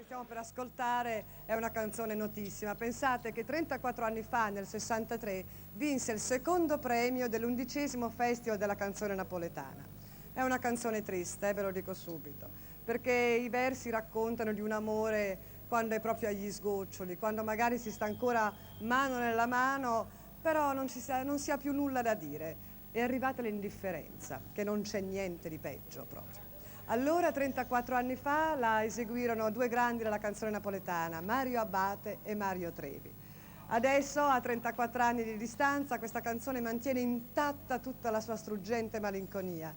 stiamo per ascoltare è una canzone notissima. Pensate che 34 anni fa, nel 63, vinse il secondo premio dell'11° Festival della canzone napoletana. È una canzone triste, ve lo dico subito, perché i versi raccontano di un amore quando è proprio agli sgoccioli, quando magari si sta ancora mano nella mano, però non si ha più nulla da dire. È arrivata l'indifferenza, che non c'è niente di peggio proprio. Allora, 34 anni fa, la eseguirono due grandi della canzone napoletana, Mario Abbate e Mario Trevi. Adesso, a 34 anni di distanza, questa canzone mantiene intatta tutta la sua struggente malinconia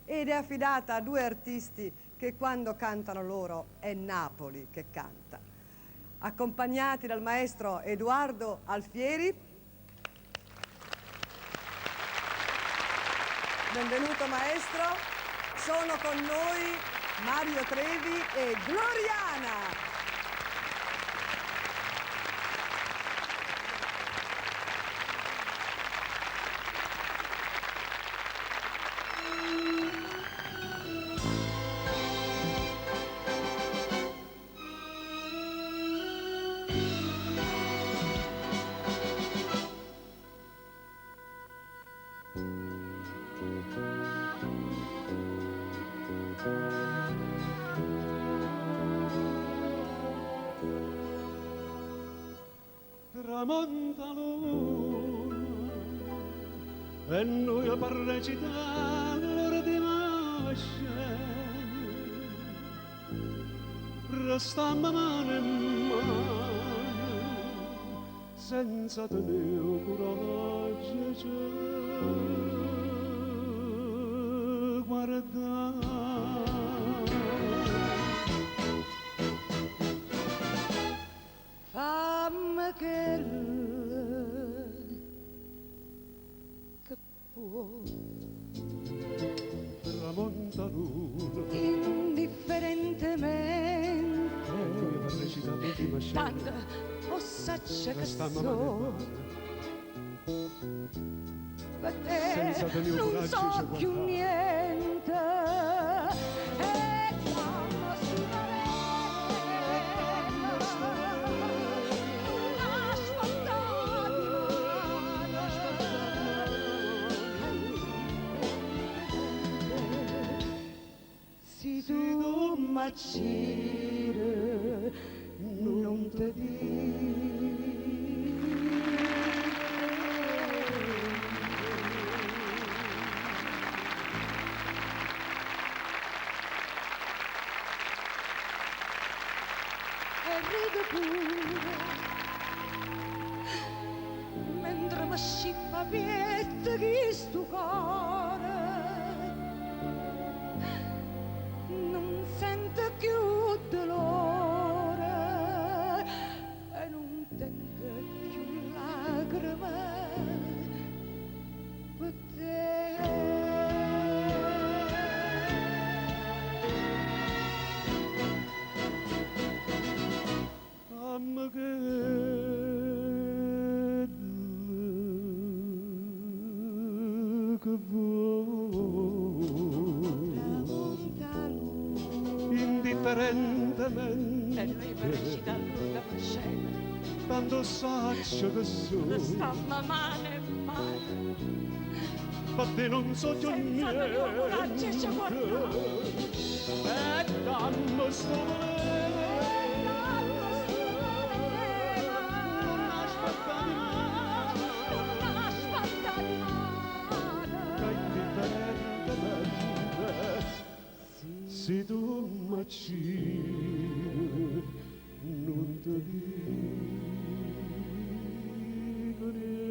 ed è affidata a due artisti che quando cantano loro è Napoli che canta. Accompagnati dal maestro Edoardo Alfieri. Benvenuto maestro. Sono con noi Mario Trevi e Gloriana. Tramonta l'una e noi a recitare l'ora di scena, restammo mano in mano senza tenere coraggio guardare. Fammi che può Tramonta l'una indifferentemente noi a recitare l'ultima scena, tanto possaccia che restammo so mano per senza te tenere non coraggio so ci più guardare. niente e dammi si tu m'accire non te e rido pure mentre mi scippa pietta chi sto cuore non sento più dolore e non tengo più lacrime per te. Fammi che vuoi indifferentemente E lui mi recita l'ultima scena, tanto saccio che so stamma mano in mano, ma te non so più senza tenere coraggio ci guardare. e dammi sto Non aspetta di se tu m'acciri non ti dico niente.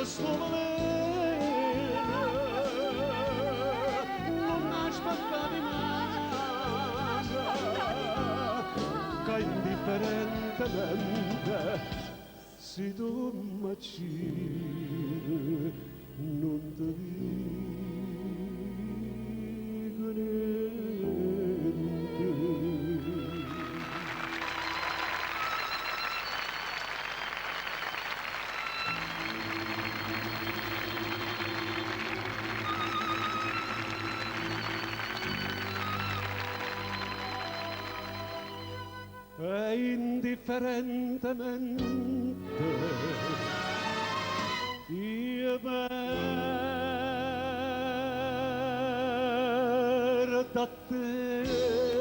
Sto veleno non aspettavi mai che indifferentemente se tu m'acciri ti dico niente. E indifferentemente io per da te